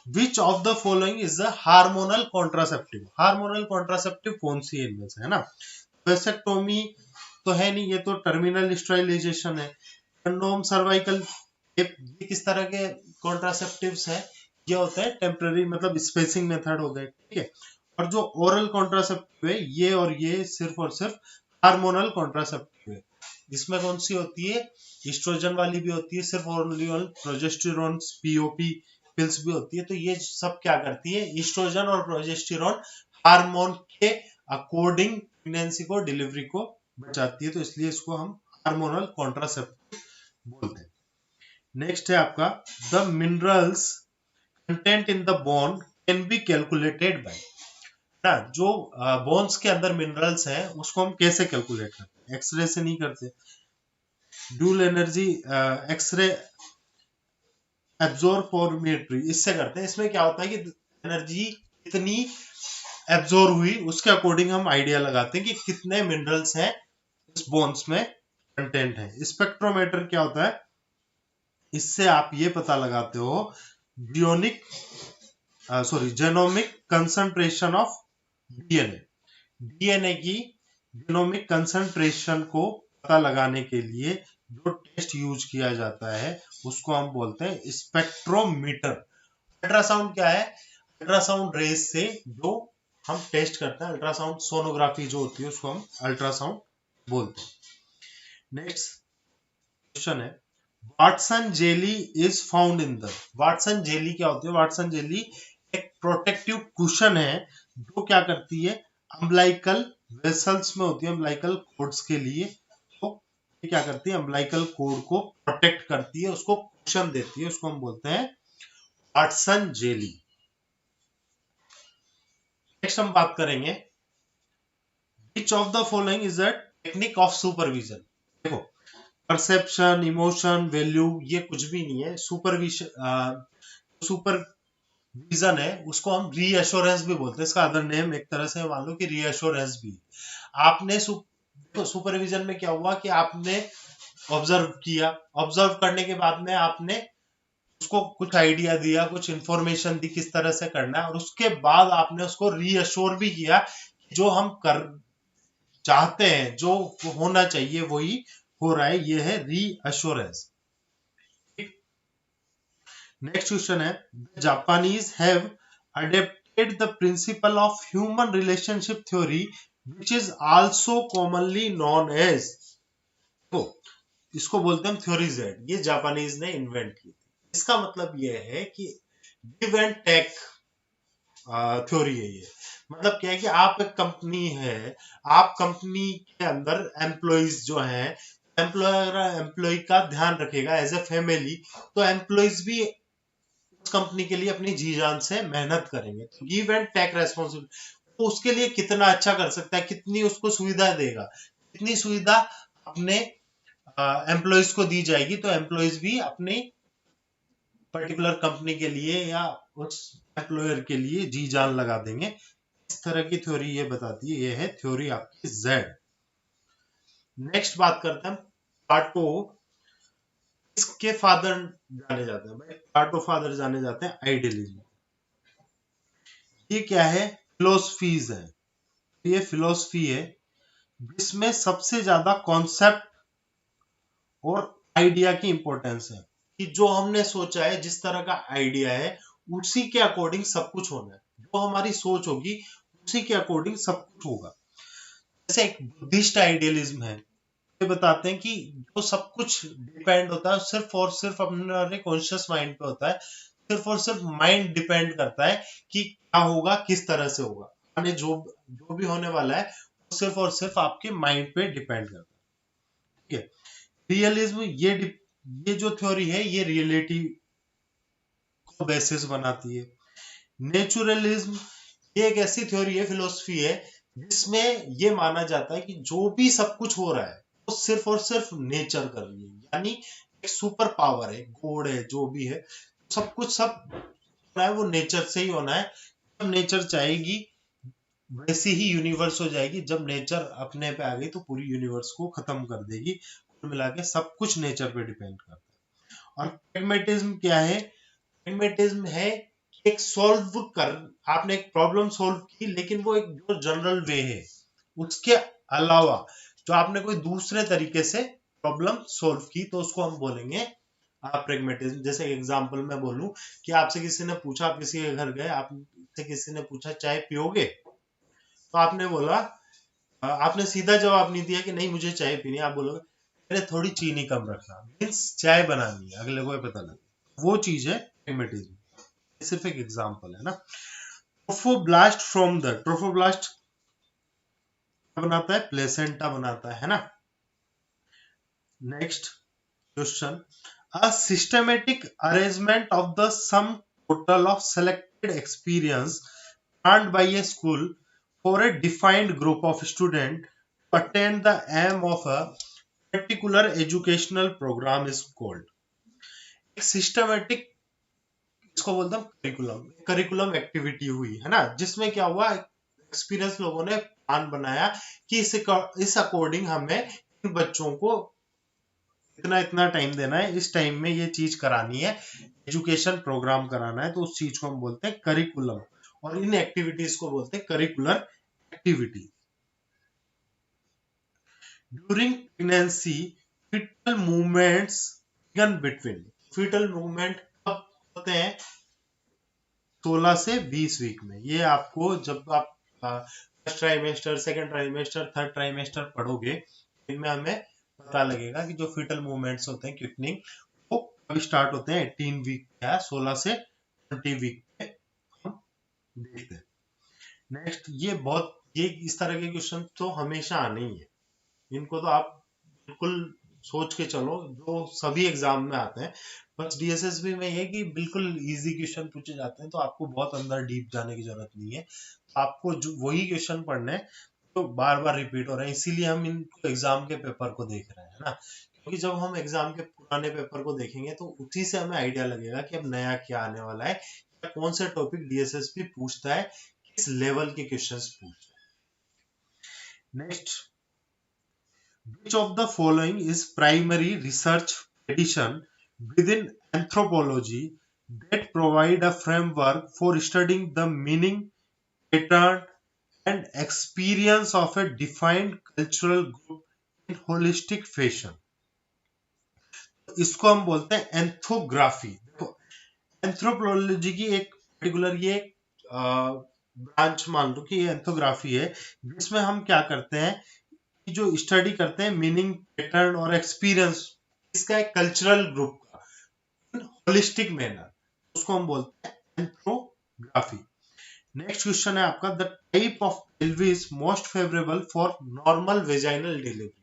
Which of the following is the hormonal contraceptive. Hormonal contraceptive कौन सी है इनमें से, है ना। वेसेक्टोमी तो है नहीं, ये तो टर्मिनल स्टराइलाइजेशन है। कंडोम, सर्वाइकल, ये किस तरह के कॉन्ट्रासेप्टिव्स है, ये होता है टेम्पररी, मतलब स्पेसिंग मेथड हो गए। ठीक है, और जो ओरल कॉन्ट्रासेप्टिव है ये और ये सिर्फ और सिर्फ हार्मोनल कॉन्ट्रासेप्टिव है। इसमें कौन सी होती है, एस्ट्रोजन वाली भी होती है, सिर्फ ओरल, प्रोजेस्टेरोन, पीओपी पिल्स भी होती है। तो ये सब क्या करती है, एस्ट्रोजन और प्रोजेस्टेरोन हार्मोन के अकॉर्डिंग प्रेगनेंसी को, डिलीवरी को बचाती है, तो इसलिए इसको हम हार्मोनल कॉन्ट्रासेप्टिव बोलते हैं। नेक्स्ट है आपका the minerals content in the bone can be calculated by, ना जो बोन्स के अंदर मिनरल्स हैं उसको हम कैसे कैलकुलेट करते हैं, एक्सरे से नहीं करते, ड्यूल एनर्जी एक्सरे एब्जॉर्बोमेट्री इससे करते हैं। इसमें क्या होता है कि एनर्जी कितनी एब्जॉर्ब हुई उसके अकॉर्डिंग हम आइडिया लगाते हैं कि कितने मिनरल्स हैं इस बोन्स में कंटेंट है। स्पेक्ट्रोमीटर क्या होता है, इससे आप ये पता लगाते हो genomic concentration of DNA, DNA की जेनोमिक कंसंट्रेशन को पता लगाने के लिए जो टेस्ट यूज किया जाता है उसको हम बोलते हैं स्पेक्ट्रोमीटर। अल्ट्रासाउंड क्या है, अल्ट्रासाउंड रेज से जो हम टेस्ट करते हैं, अल्ट्रासाउंड सोनोग्राफी जो होती है उसको हम अल्ट्रासाउंड बोलते हैं। नेक्स्ट क्वेश्चन है Watson jelly is found in the, Watson jelly क्या होती है, वाटसन जेली एक प्रोटेक्टिव कुशन है जो क्या करती है, अम्बलाइकल वेसल्स में होती है, अम्बलाइकल कॉर्ड्स के लिए, तो ये क्या करती है, अम्बलाइकल कॉर्ड को प्रोटेक्ट करती है, उसको कुशन देती है, उसको हम बोलते हैं वाटसन जेली। नेक्स्ट हम बात करेंगे विच of the following is a technique of supervision. देखो परसेप्शन, इमोशन, वैल्यू ये कुछ भी नहीं है, सुपरविजन है उसको हम रीअश्योरेंस भी बोलते हैं, इसका अदर नेम एक तरह से मान लो कि रीअश्योरेंस भी। आपने सुपरविजन में क्या हुआ कि आपने ऑब्जर्व किया, ऑब्जर्व करने के बाद में आपने उसको कुछ आइडिया दिया, कुछ इंफॉर्मेशन दी किस तरह से करना है, और उसके बाद आपने उसको रीअश्योर भी किया कि जो हम कर चाहते हैं, जो होना चाहिए वही हो रहा है, ये है रीअश्योरेंस। नेक्स्ट क्वेश्चन है Japanese have adapted the principle of human relationship theory which is also commonly known as, तो इसको बोलते हैं थ्योरी जेड, ये जापानीज ने इन्वेंट की थी। इसका मतलब ये है कि गिव एंड टेक थ्योरी है ये। मतलब क्या है कि आप एक कंपनी है, आप कंपनी के अंदर एम्प्लॉइज जो है, एम्प्लॉयर एम्प्लॉय का ध्यान रखेगा एज ए फैमिली, तो एम्प्लॉइज भी उस कंपनी के लिए अपनी जी जान से मेहनत करेंगे। तो गिव एंड टेक रेस्पॉन्सिबिलिटी, तो उसके लिए कितना अच्छा कर सकता है, कितनी उसको सुविधा देगा, कितनी सुविधा अपने एम्प्लॉइज को दी जाएगी, तो एम्प्लॉइज भी अपनी पर्टिकुलर कंपनी के लिए या उस एम्प्लॉयर के लिए जी जान लगा देंगे। इस तरह की थ्योरी ये बताती है, ये है थ्योरी आपकी जेड। नेक्स्ट बात करते हैं प्लाटो, इसके फादर जाने जाते हैं, भाई प्लाटो फादर जाने जाते हैं आइडियलिज्म। ये क्या है, फिलोसफीज है, ये फिलोसफी है जिसमें सबसे ज्यादा कॉन्सेप्ट और आइडिया की इंपॉर्टेंस है, कि जो हमने सोचा है, जिस तरह का आइडिया है उसी के अकॉर्डिंग सब कुछ होना है, जो हमारी सोच होगी उसी के अकॉर्डिंग सब कुछ होगा। जैसे एक बुद्धिस्ट आइडियलिज्म है, ये बताते हैं कि जो सब कुछ डिपेंड होता है सिर्फ और सिर्फ अपने कॉन्शियस माइंड पे होता है, सिर्फ और सिर्फ माइंड डिपेंड करता है कि क्या होगा, किस तरह से होगा, यानी जो भी होने वाला है वो सिर्फ और सिर्फ आपके माइंड पे डिपेंड करता है। ठीक है, रियलिज्म ये जो थ्योरी है ये रियलिटी को बेसिस बनाती है। नेचुरलिज्म ये एक ऐसी थ्योरी है, फिलोसफी है जिसमें ये माना जाता है कि जो भी सब कुछ हो रहा है वो सिर्फ और सिर्फ नेचर कर रही है, यानी एक सुपर पावर है, गॉड है, जो भी है, सब कुछ सब होना है वो नेचर से ही होना है। जब नेचर चाहेगी वैसी ही यूनिवर्स हो जाएगी, जब नेचर अपने पे आ गई तो पूरी यूनिवर्स को खत्म कर देगी। कुल मिला के सब कुछ नेचर पे डिपेंड करता है। और प्रैग्मेटिज्म क्या है, प्रैग्मेटिज्म है एक सॉल्व कर, आपने एक प्रॉब्लम सॉल्व की लेकिन वो एक जो जनरल वे है, उसके अलावा जो आपने कोई दूसरे तरीके से प्रॉब्लम सॉल्व की, तो उसको हम बोलेंगे प्रैग्मेटिज्म। जैसे एग्जांपल मैं बोलूं कि आपसे किसी ने पूछा, आप किसी के घर गए, आपसे किसी ने पूछा चाय पियोगे, तो आपने बोला, आपने सीधा जवाब नहीं दिया कि नहीं मुझे चाय पीनी, आप बोलोगे अरे थोड़ी चीनी कम रखना, मीन्स चाय बनानी है, अगले को पता लगे, वो चीज है प्रैग्मेटिज्म। सिर्फ एक एग्जांपल है ना। ट्रोफोब्लास्ट फ्रॉम द, ट्रोफोब्लास्ट बनाता है, प्लेसेंटा बनाता है ना। Next question, a systematic arrangement of the sum total of selected experience planned by a school for a defined group of students to attain the aim of a particular educational program is called. एक systematic, इसको बोलते हैं curriculum, curriculum activity हुई है ना, जिसमें क्या हुआ, एक्सपीरियंस लोगों ने प्लान बनाया कि इस अकॉर्डिंग हमें इन बच्चों को इतना इतना टाइम देना है, इस टाइम में ये चीज करानी है, एजुकेशन प्रोग्राम कराना है, तो उस चीज को हम बोलते हैं करिकुलम, और इन एक्टिविटीज को बोलते हैं curricular activity. During pregnancy foetal movements began between, foetal movement कब होते हैं, 16 से 20 वीक में। ये आपको जब आप first trimester, second trimester, third trimester पढ़ोगे, इनमें हमें पता लगेगा कि जो फीटल मूवमेंट्स होते हैं क्विकनिंग, वो कब स्टार्ट होते हैं, 18 वीक या 16 से 20 वीक में हम देखते हैं। नेक्स्ट, ये इस तरह के क्वेश्चन तो हमेशा आने ही है, इनको तो आप बिल्कुल सोच के चलो, जो सभी एग्जाम में आते हैं। बस डीएसएसबी में ये कि बिल्कुल इजी क्वेश्चन पूछे जाते हैं, तो आपको बहुत अंदर डीप जाने की जरूरत नहीं है, आपको जो वही क्वेश्चन पढ़ने हैं तो बार बार रिपीट हो रहे हैं, इसीलिए हम इनको एग्जाम के पेपर को देख रहे हैं ना, क्योंकि जब हम एग्जाम के पुराने पेपर को देखेंगे तो उसी से हमें आइडिया लगेगा कि अब नया क्या आने वाला है, या कौन से टॉपिक डीएसएसबी पूछता है, किस लेवल के क्वेश्चंस पूछता है। Next, which of the following is primary research edition within anthropology that provide a framework for studying the meaning, pattern and experience of a defined cultural group in holistic fashion? इसको हम बोलते हैं एंथ्रोग्राफी। देखो, anthropology की एक particular ये branch मान लो कि ये एंथ्रोग्राफी है, जिसमें हम क्या करते हैं, जो स्टडी करते हैं मीनिंग, पैटर्न और एक्सपीरियंस इसका एक कल्चरल ग्रुप का होलिस्टिक मैनर, उसको हम बोलते हैं एंथ्रोग्राफी। नेक्स्ट क्वेश्चन है आपका, the type of pelvis most favourable for normal vaginal delivery.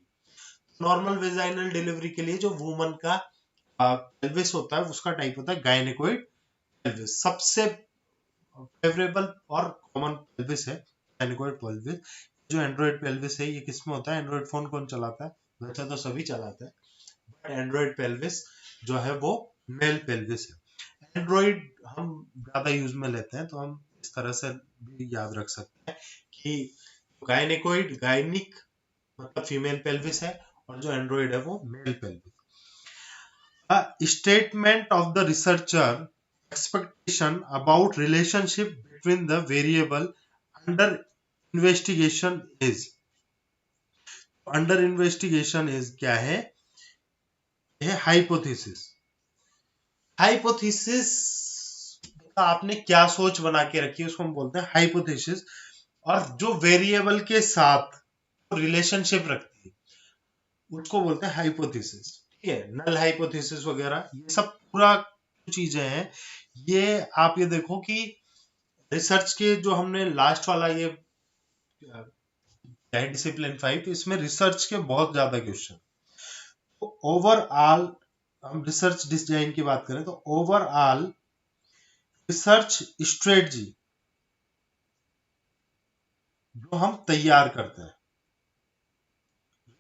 Normal vaginal delivery के लिए जो वुमन का पेल्विस होता है, उसका टाइप होता है गायनेकोइड पेल्विस। सबसे फेवरेबल और कॉमन पेल्विस है गायनेकोइड पेल्विस। जो एंड्रॉइड पेल्विस है, ये किसमें होता है, एंड्रॉइड फोन कौन चलाता है, वैसे तो सभी चलाते हैं, बट एंड्रॉइड पेल्विस जो है वो मेल पेल्विस है। एंड्रॉइड हम ज्यादा यूज में लेते हैं, तो हम इस तरह से भी याद रख सकते हैं कि गायनेकोइड, गायनिक मतलब फीमेल पेल्विस है, और जो एंड्रॉइड है वो male pelvis. Statement of the researcher expectation about relationship between the variable under investigation is, under investigation is क्या है, यह हाइपोथेसिस। हाइपोथेसिस आपने क्या सोच बना के रखी है, उसको हम बोलते हैं हाइपोथेसिस, और जो वेरिएबल के साथ रिलेशनशिप रखती है उसको बोलते हैं हाइपोथेसिस। ठीक है, नल हाइपोथेसिस वगैरह ये सब पूरा चीजें हैं। ये आप ये देखो कि रिसर्च के जो हमने लास्ट वाला ये डिसिप्लिन 5, तो इसमें रिसर्च के बहुत ज्यादा क्वेश्चन। तो ओवरऑल हम रिसर्च डिजाइन की बात करें तो ओवरऑल रिसर्च स्ट्रेटजी जो हम तैयार करते हैं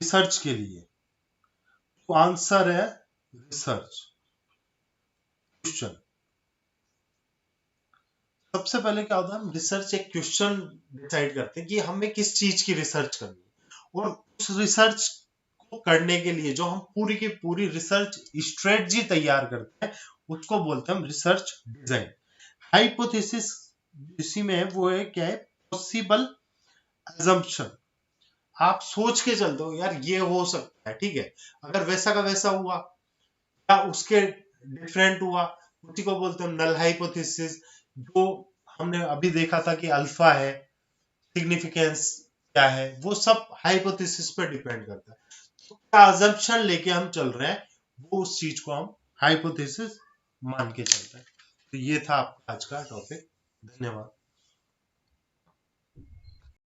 रिसर्च के लिए, तो आंसर है रिसर्च क्वेश्चन। सबसे पहले क्या होता है, हम रिसर्च एक क्वेश्चन डिसाइड करते हैं कि हमें किस चीज की रिसर्च करनी है, और उस रिसर्च को करने के लिए जो हम पूरी की पूरी रिसर्च स्ट्रेटजी तैयार करते हैं उसको बोलते हैं हम रिसर्च डिजाइन। हाइपोथेसिस इसी में है, वो है क्या है, पॉसिबल अजम्पशन। आप सोच के चलते हो यार ये हो सकता है, ठीक है, अगर वैसा का वैसा हुआ या उसके डिफरेंट हुआ, उसी को बोलते हैं नल हाइपोथेसिस। जो हमने अभी देखा था कि अल्फा है, सिग्निफिकेंस क्या है, वो सब हाइपोथेसिस पे डिपेंड करता है। तो क्या अजम्पशन लेके हम चल रहे हैं, वो उस चीज को हम हाइपोथेसिस मान के चलते हैं। तो ये था आपका आज का टॉपिक। धन्यवाद।